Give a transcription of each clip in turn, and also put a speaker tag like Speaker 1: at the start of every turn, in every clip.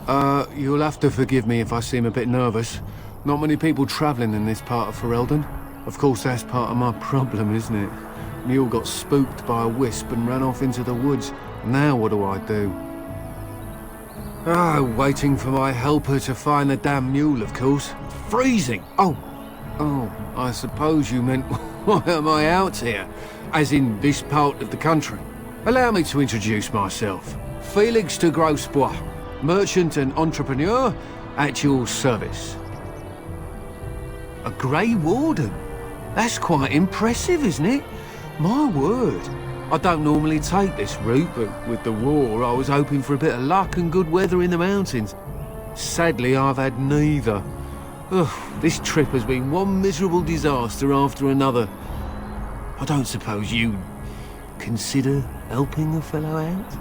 Speaker 1: You'll have to forgive me if I seem a bit nervous. Not many people travelling in this part of Ferelden. Of course, that's part of my problem, isn't it? Mule got spooked by a wisp and ran off into the woods. Now what do I do? Waiting for my helper to find the damn mule, of course. Freezing! Oh, I suppose you meant, why am I out here? As in this part of the country. Allow me to introduce myself. Felix de Grosbois, merchant and entrepreneur at your service. A Grey Warden? That's quite impressive, isn't it? My word. I don't normally take this route, but with the war, I was hoping for a bit of luck and good weather in the mountains. Sadly, I've had neither. Ugh, this trip has been one miserable disaster after another. I don't suppose you'd consider helping a fellow out?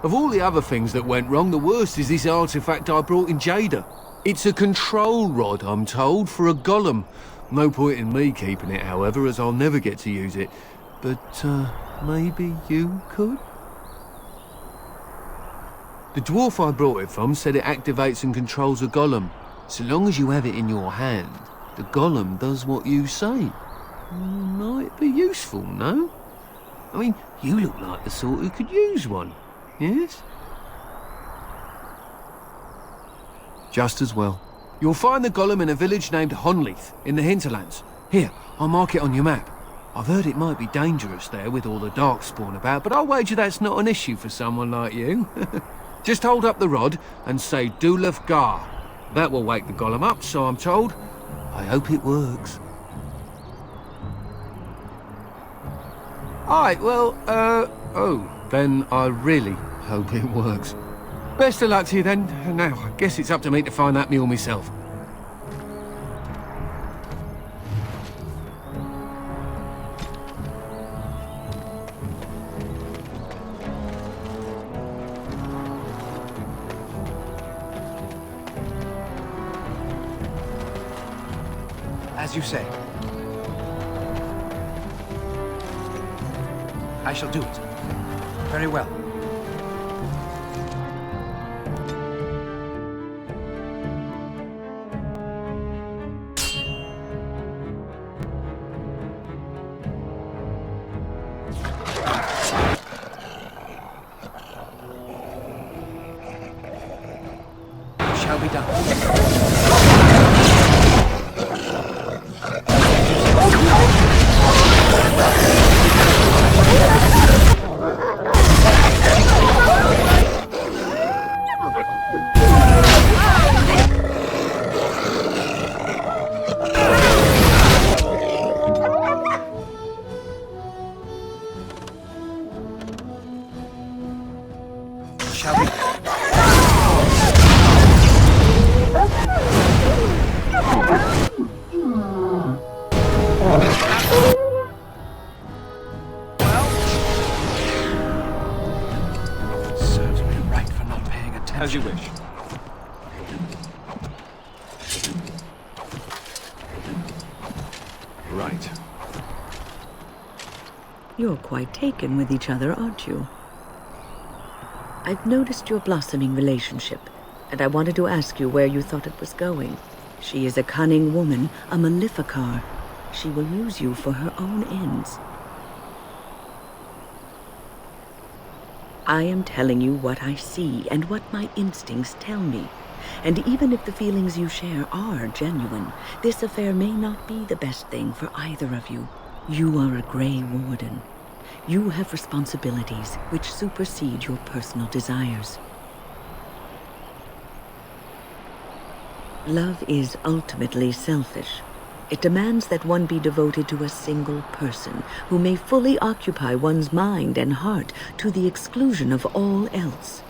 Speaker 1: Of all the other things that went wrong, the worst is this artifact I brought in Jada. It's a control rod, I'm told, for a golem. No point in me keeping it, however, as I'll never get to use it. But, maybe you could? The dwarf I brought it from said it activates and controls a golem. So long as you have it in your hand, the golem does what you say. Might be useful, no? I mean, you look like the sort who could use one, yes? Just as well. You'll find the golem in a village named Honnleath, in the hinterlands. Here, I'll mark it on your map. I've heard it might be dangerous there with all the darkspawn about, but I'll wager that's not an issue for someone like you. Just hold up the rod and say Dulaf Gar. That will wake the golem up, so I'm told. I hope it works. Alright, well, then I really hope it works. Best of luck to you then. Now, I guess it's up to me to find that mule myself.
Speaker 2: As you say. I shall do it. Very well. Shall be done.
Speaker 3: As you wish. Right.
Speaker 4: You're quite taken with each other, aren't you? I've noticed your blossoming relationship, and I wanted to ask you where you thought it was going. She is a cunning woman, a Maleficar. She will use you for her own ends. I am telling you what I see and what my instincts tell me. And even if the feelings you share are genuine, this affair may not be the best thing for either of you. You are a Grey Warden. You have responsibilities which supersede your personal desires. Love is ultimately selfish. It demands that one be devoted to a single person who may fully occupy one's mind and heart to the exclusion of all else.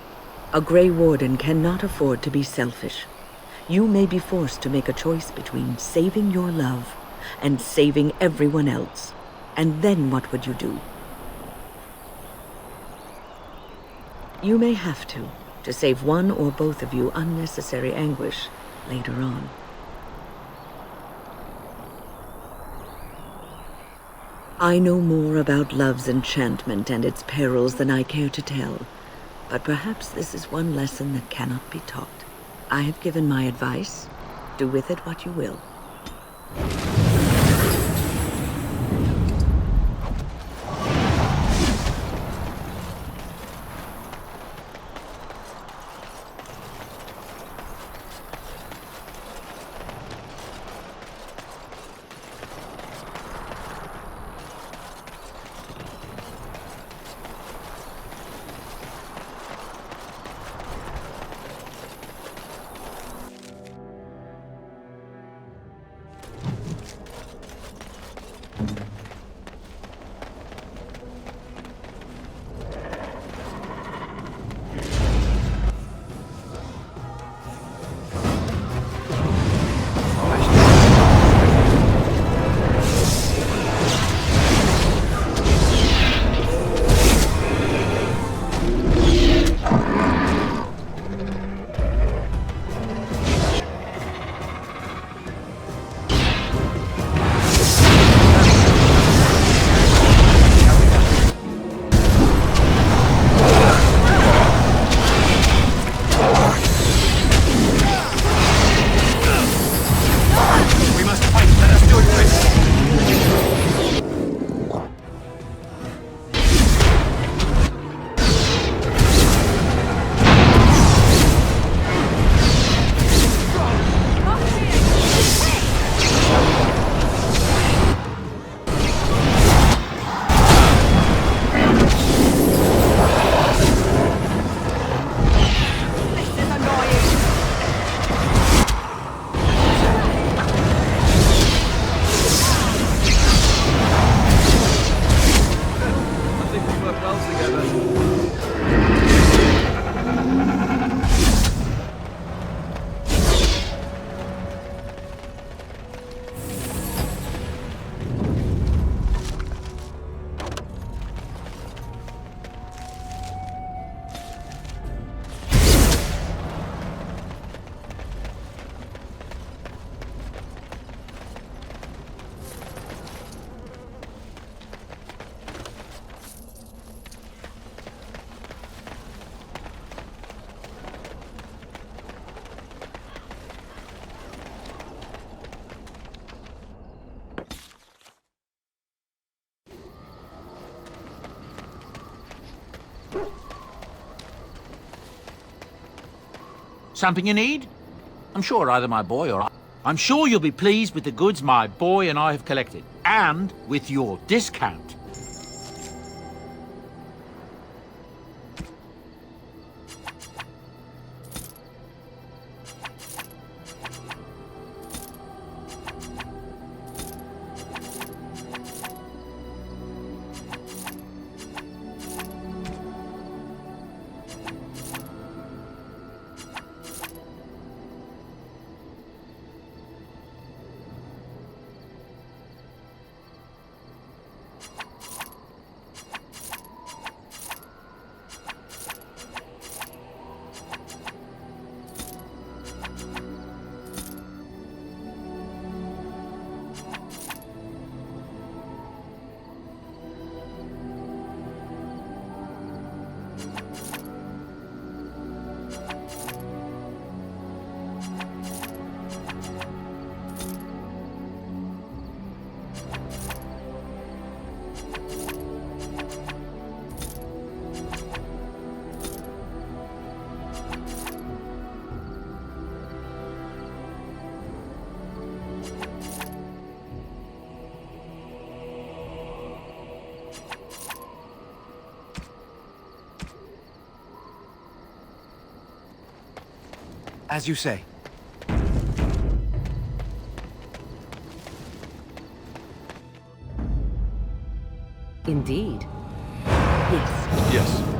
Speaker 4: A Grey Warden cannot afford to be selfish. You may be forced to make a choice between saving your love and saving everyone else. And then what would you do? You may have to save one or both of you unnecessary anguish later on. I know more about love's enchantment and its perils than I care to tell. But perhaps this is one lesson that cannot be taught. I have given my advice. Do with it what you will.
Speaker 3: Something you need? I'm sure either my boy or I'm sure you'll be pleased with the goods my boy and I have collected. And with your discount.
Speaker 2: As you say.
Speaker 4: Indeed. Yes.
Speaker 5: Yes.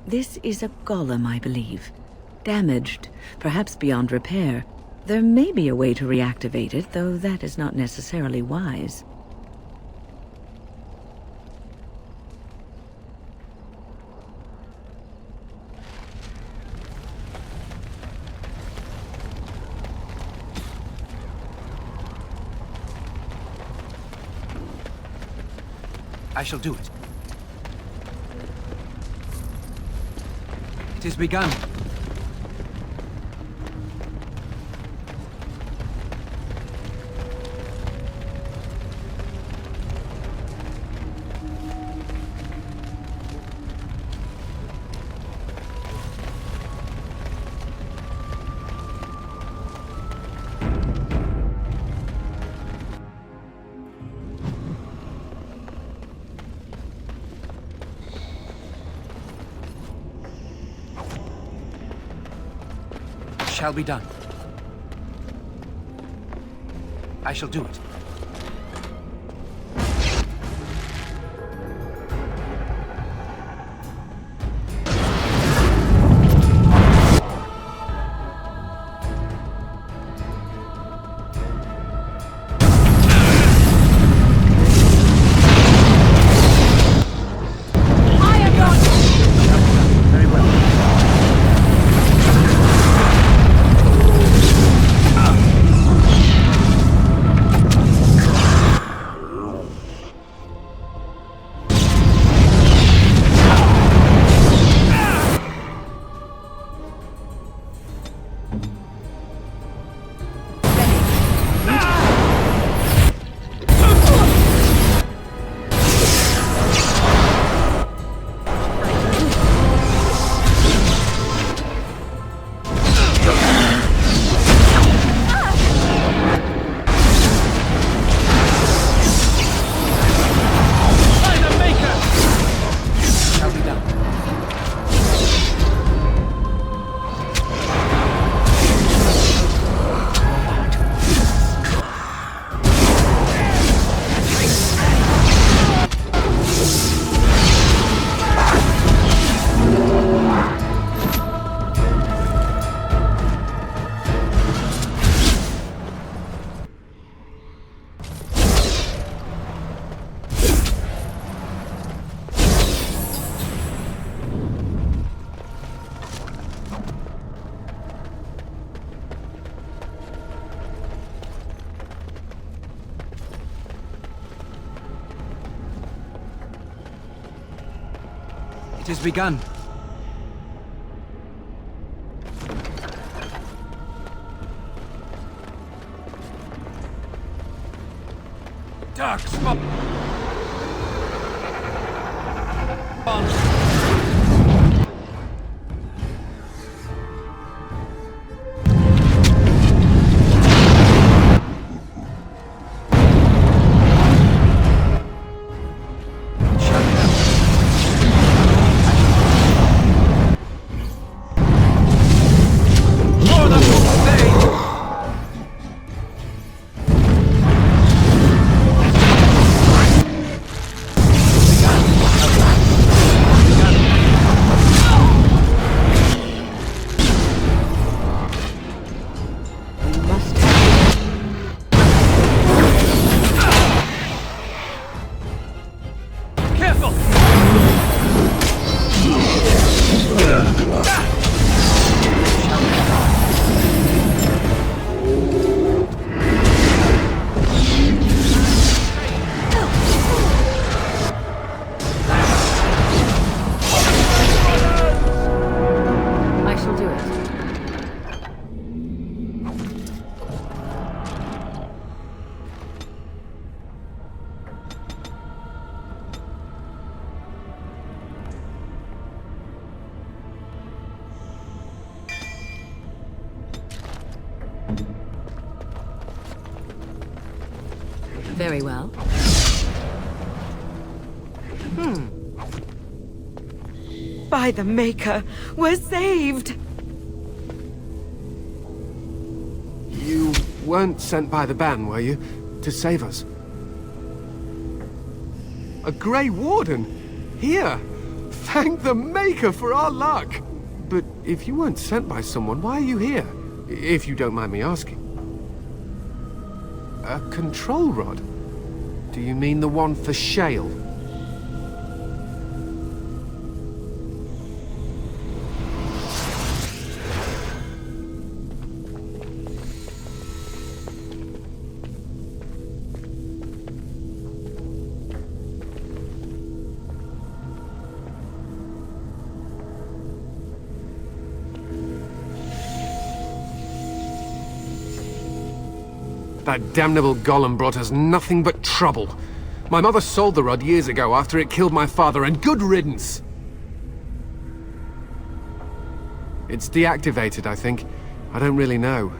Speaker 4: This is a golem, I believe. Damaged, perhaps beyond repair. There may be a way to reactivate it, though that is not necessarily wise.
Speaker 2: I shall do it. It has begun. Shall be done. I shall do it. It has begun. Dark spot.
Speaker 4: Very well. By the Maker, we're saved!
Speaker 1: You weren't sent by the ban, were you? To save us? A Grey Warden? Here? Thank the Maker for our luck! But if you weren't sent by someone, why are you here? If you don't mind me asking. A control rod? Do you mean the one for Shale? That damnable golem brought us nothing but trouble. My mother sold the rod years ago after it killed my father, and good riddance! It's deactivated, I think. I don't really know.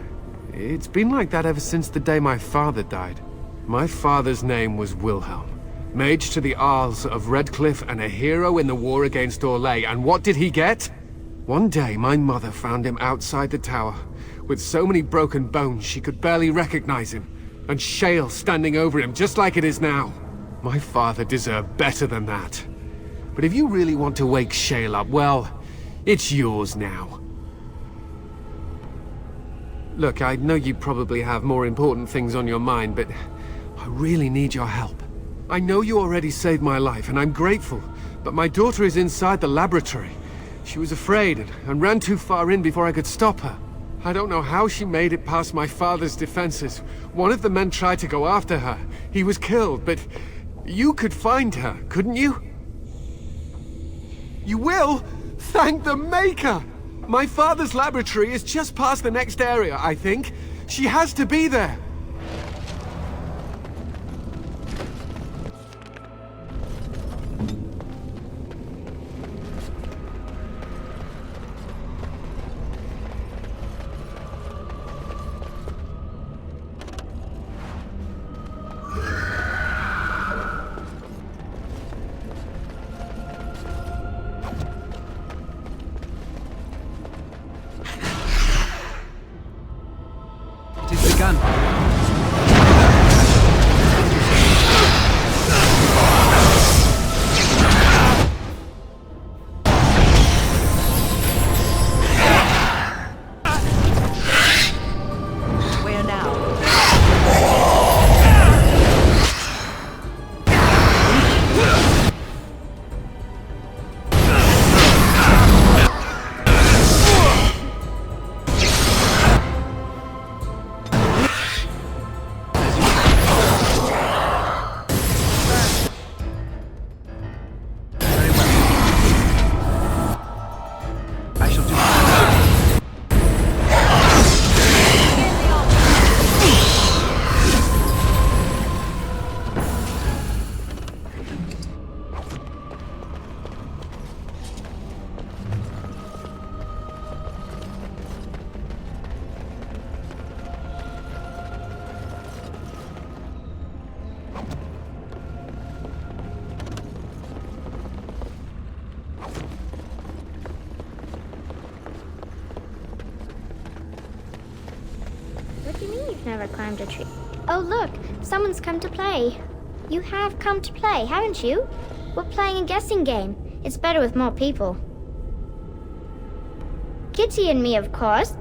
Speaker 1: It's been like that ever since the day my father died. My father's name was Wilhelm, mage to the Isles of Redcliffe and a hero in the war against Orlais, and what did he get? One day, my mother found him outside the tower, with so many broken bones she could barely recognize him, and Shale standing over him just like it is now. My father deserved better than that. But if you really want to wake Shale up, well, it's yours now. Look, I know you probably have more important things on your mind, but I really need your help. I know you already saved my life, and I'm grateful, but my daughter is inside the laboratory. She was afraid and ran too far in before I could stop her. I don't know how she made it past my father's defenses. One of the men tried to go after her. He was killed, but you could find her, couldn't you? You will? Thank the Maker! My father's laboratory is just past the next area, I think. She has to be there.
Speaker 5: What do you mean you've never climbed a tree? Oh look, someone's come to play. You have come to play, haven't you? We're playing a guessing game. It's better with more people. Kitty and me, of course.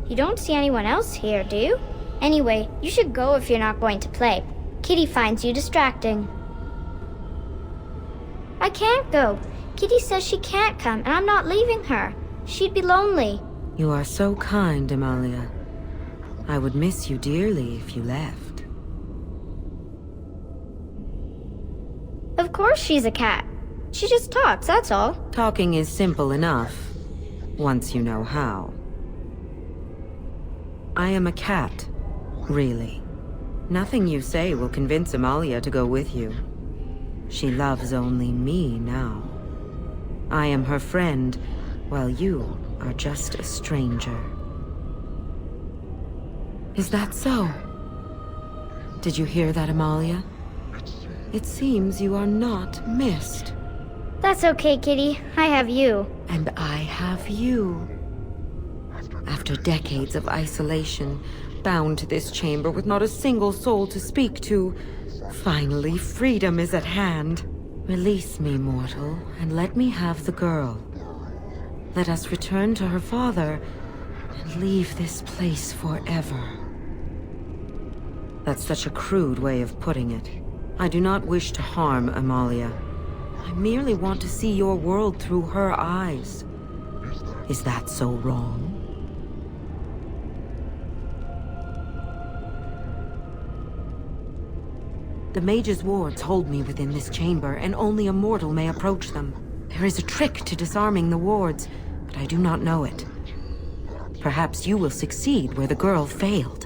Speaker 5: You don't see anyone else here, do you? Anyway, you should go if you're not going to play. Kitty finds you distracting. I can't go. Kitty says she can't come, and I'm not leaving her. She'd be lonely.
Speaker 4: You are so kind, Amalia. I would miss you dearly if you left.
Speaker 5: Of course she's a cat. She just talks, that's all.
Speaker 4: Talking is simple enough, once you know how. I am a cat, really. Nothing you say will convince Amalia to go with you. She loves only me now. I am her friend, while you are just a stranger. Is that so? Did you hear that, Amalia? It seems you are not missed.
Speaker 5: That's okay, Kitty. I have you.
Speaker 4: And I have you. After decades of isolation, bound to this chamber with not a single soul to speak to, finally freedom is at hand. Release me, mortal, and let me have the girl. Let us return to her father and leave this place forever. That's such a crude way of putting it. I do not wish to harm Amalia. I merely want to see your world through her eyes. Is that so wrong? The mage's wards hold me within this chamber, and only a mortal may approach them. There is a trick to disarming the wards, but I do not know it. Perhaps you will succeed where the girl failed.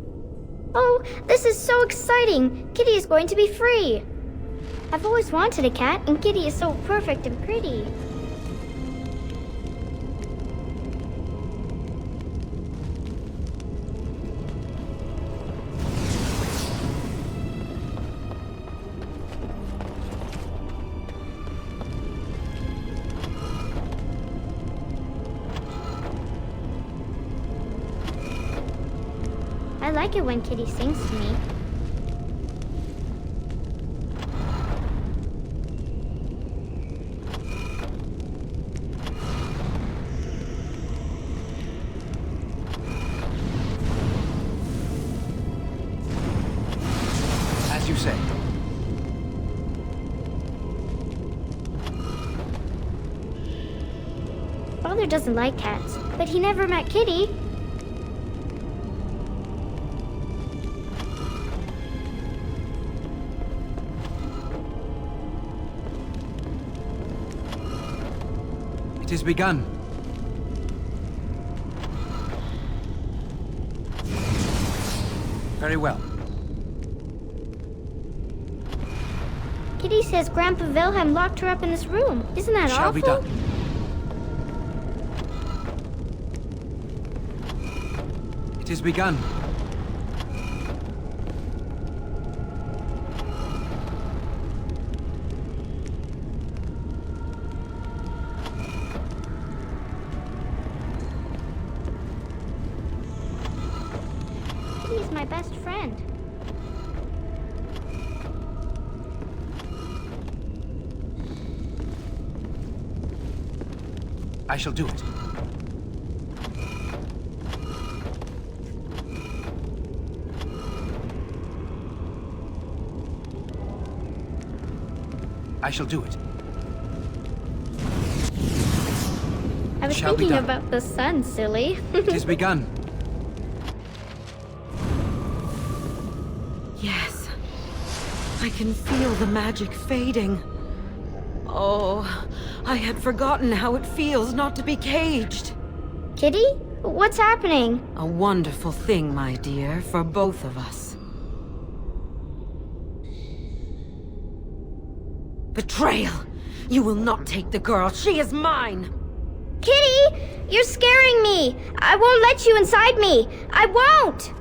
Speaker 5: Oh, this is so exciting! Kitty is going to be free! I've always wanted a cat, and Kitty is so perfect and pretty. I like it when Kitty sings to me.
Speaker 2: As you say.
Speaker 5: Father doesn't like cats, but he never met Kitty.
Speaker 2: It is begun. Very well.
Speaker 5: Kitty says Grandpa Wilhelm locked her up in this room. Isn't that
Speaker 2: Shall
Speaker 5: awful?
Speaker 2: be done. It is begun.
Speaker 5: Kitty is my best friend.
Speaker 2: I shall do it. I shall do it.
Speaker 5: I was
Speaker 2: Shall be
Speaker 5: thinking
Speaker 2: done.
Speaker 5: about the sun, silly.
Speaker 2: It is begun.
Speaker 4: Yes. I can feel the magic fading. Oh, I had forgotten how it feels not to be caged.
Speaker 5: Kitty? What's happening?
Speaker 4: A wonderful thing, my dear, for both of us. Betrayal! You will not take the girl. She is mine!
Speaker 5: Kitty! You're scaring me! I won't let you inside me! I won't!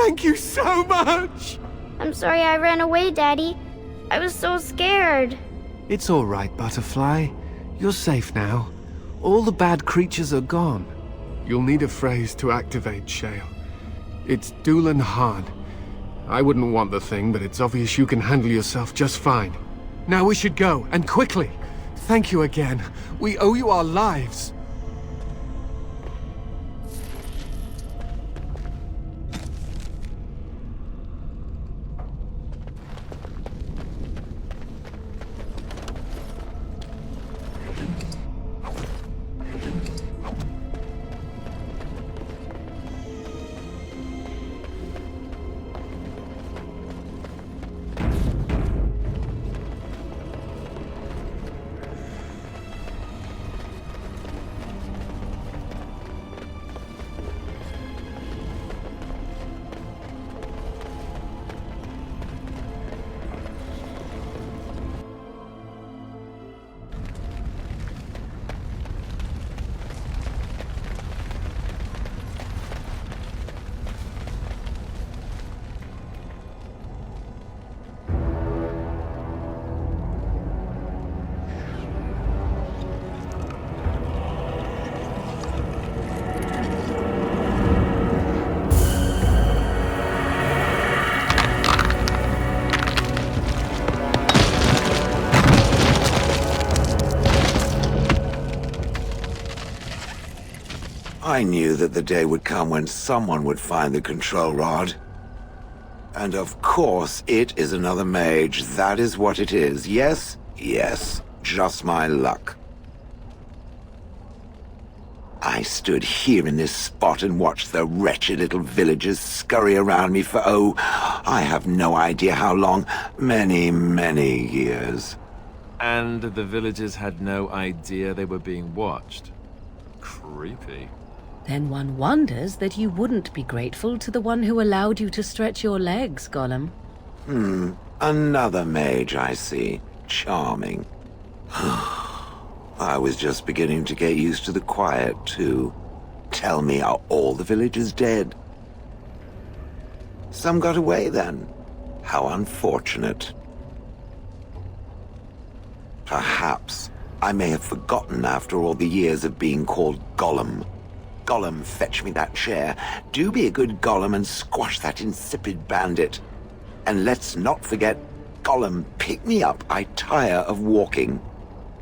Speaker 1: Thank you so much!
Speaker 5: I'm sorry I ran away, Daddy. I was so scared.
Speaker 1: It's all right, Butterfly. You're safe now. All the bad creatures are gone. You'll need a phrase to activate Shale. It's Doolan Han. I wouldn't want the thing, but it's obvious you can handle yourself just fine. Now we should go, and quickly. Thank you again. We owe you our lives.
Speaker 6: I knew that the day would come when someone would find the control rod. And of course, it is another mage. That is what it is. Yes? Yes. Just my luck. I stood here in this spot and watched the wretched little villagers scurry around me for, oh, I have no idea how long. Many, many years.
Speaker 7: And the villagers had no idea they were being watched. Creepy.
Speaker 8: Then one wonders that you wouldn't be grateful to the one who allowed you to stretch your legs, Gollum.
Speaker 6: Another mage, I see. Charming. I was just beginning to get used to the quiet, too. Tell me, are all the villagers dead? Some got away, then. How unfortunate. Perhaps I may have forgotten after all the years of being called Gollum. Gollum, fetch me that chair. Do be a good Gollum and squash that insipid bandit. And let's not forget, Gollum, pick me up. I tire of walking.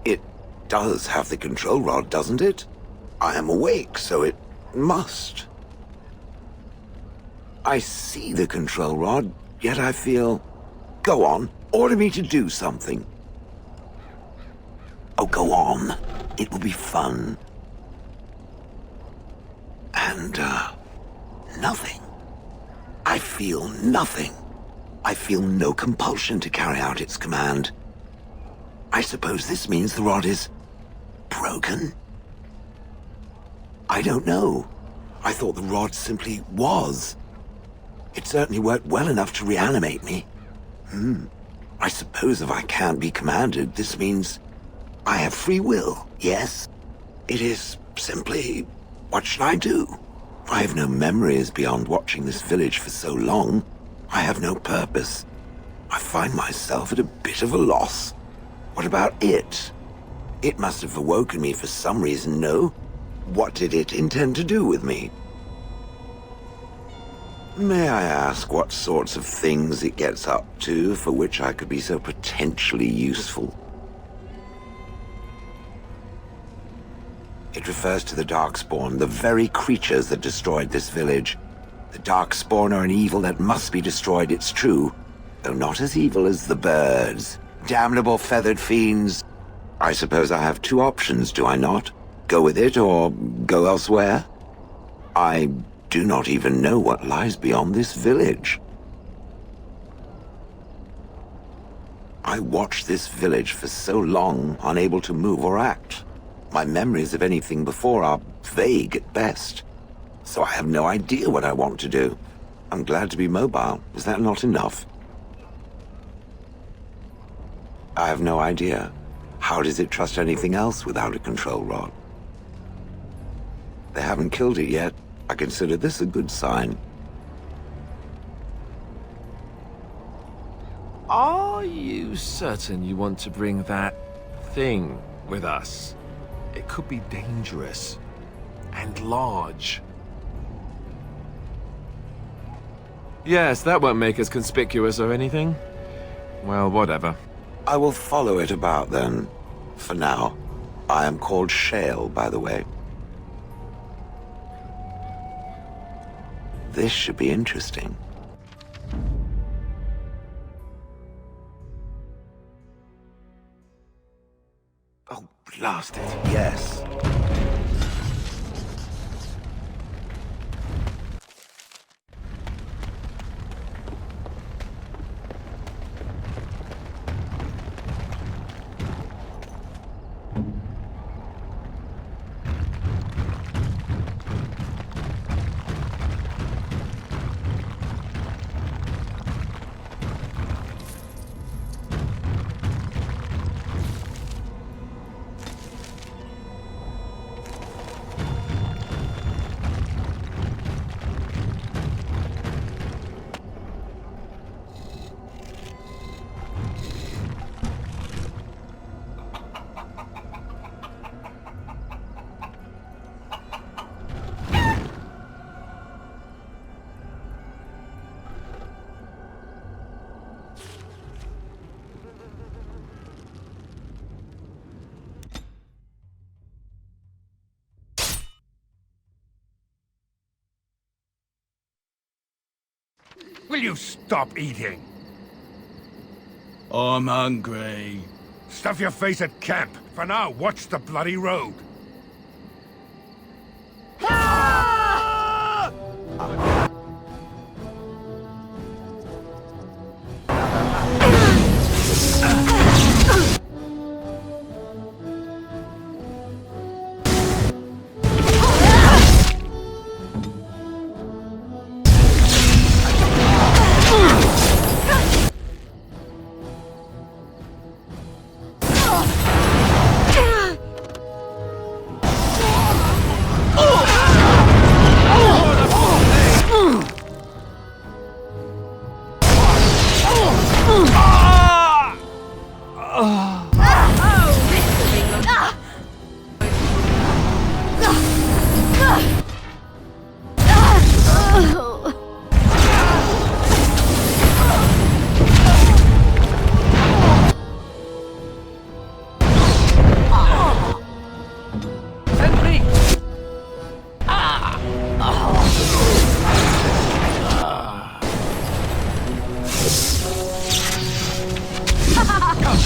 Speaker 6: It does have the control rod, doesn't it? I am awake, so it must. I see the control rod, yet I feel... Go on, order me to do something. Oh, go on. It will be fun. And, nothing. I feel nothing. I feel no compulsion to carry out its command. I suppose this means the rod is... broken? I don't know. I thought the rod simply was. It certainly worked well enough to reanimate me. I suppose if I can't be commanded, this means I have free will, yes? It is simply... what should I do? I have no memories beyond watching this village for so long. I have no purpose. I find myself at a bit of a loss. What about it? It must have awoken me for some reason, no? What did it intend to do with me? May I ask what sorts of things it gets up to for which I could be so potentially useful? It refers to the Darkspawn, the very creatures that destroyed this village. The Darkspawn are an evil that must be destroyed, it's true, though not as evil as the birds. Damnable feathered fiends. I suppose I have two options, do I not? Go with it or go elsewhere? I do not even know what lies beyond this village. I watched this village for so long, unable to move or act. My memories of anything before are vague at best. So I have no idea what I want to do. I'm glad to be mobile. Is that not enough? I have no idea. How does it trust anything else without a control rod? They haven't killed it yet. I consider this a good sign.
Speaker 7: Are you certain you want to bring that thing with us? It could be dangerous and large. Yes, that won't make us conspicuous or anything. Well, whatever.
Speaker 6: I will follow it about then. For now. I am called Shale, by the way. This should be interesting. Oh, blast it. Yes.
Speaker 9: Will you stop eating?
Speaker 10: I'm hungry.
Speaker 9: Stuff your face at camp. For now, watch the bloody road.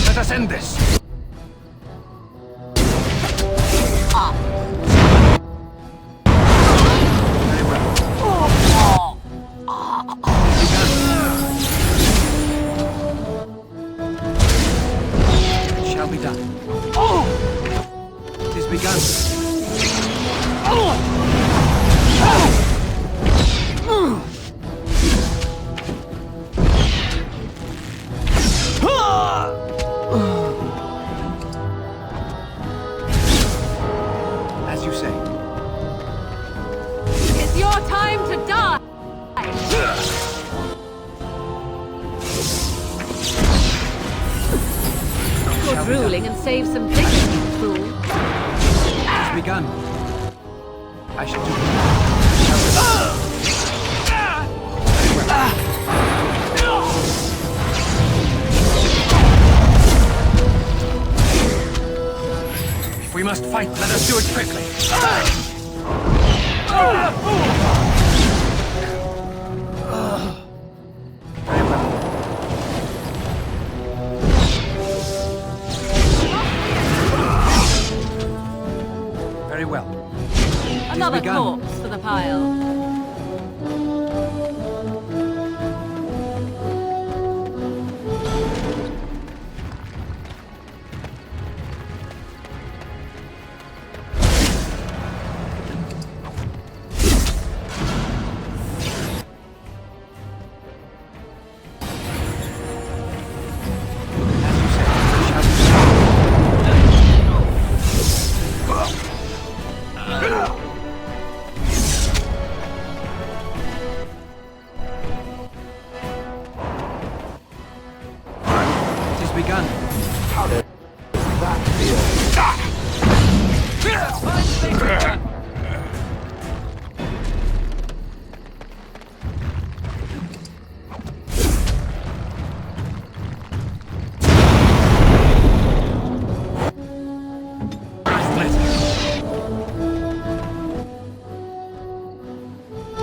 Speaker 9: Let us end this.
Speaker 2: It shall be done. It is begun. As you say.
Speaker 8: It's your time to die! You're drooling and save some dignity, you fool.
Speaker 2: It is begun. I shall do it.
Speaker 9: If we must fight, let us do it quickly.
Speaker 2: Very well.
Speaker 8: Another
Speaker 2: begun.
Speaker 8: corpse for the pile.
Speaker 2: begun.
Speaker 7: How did that feel?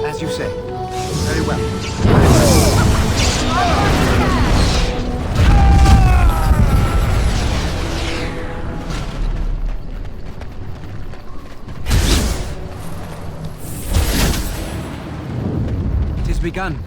Speaker 2: As you say. Very well. Very well. It is begun.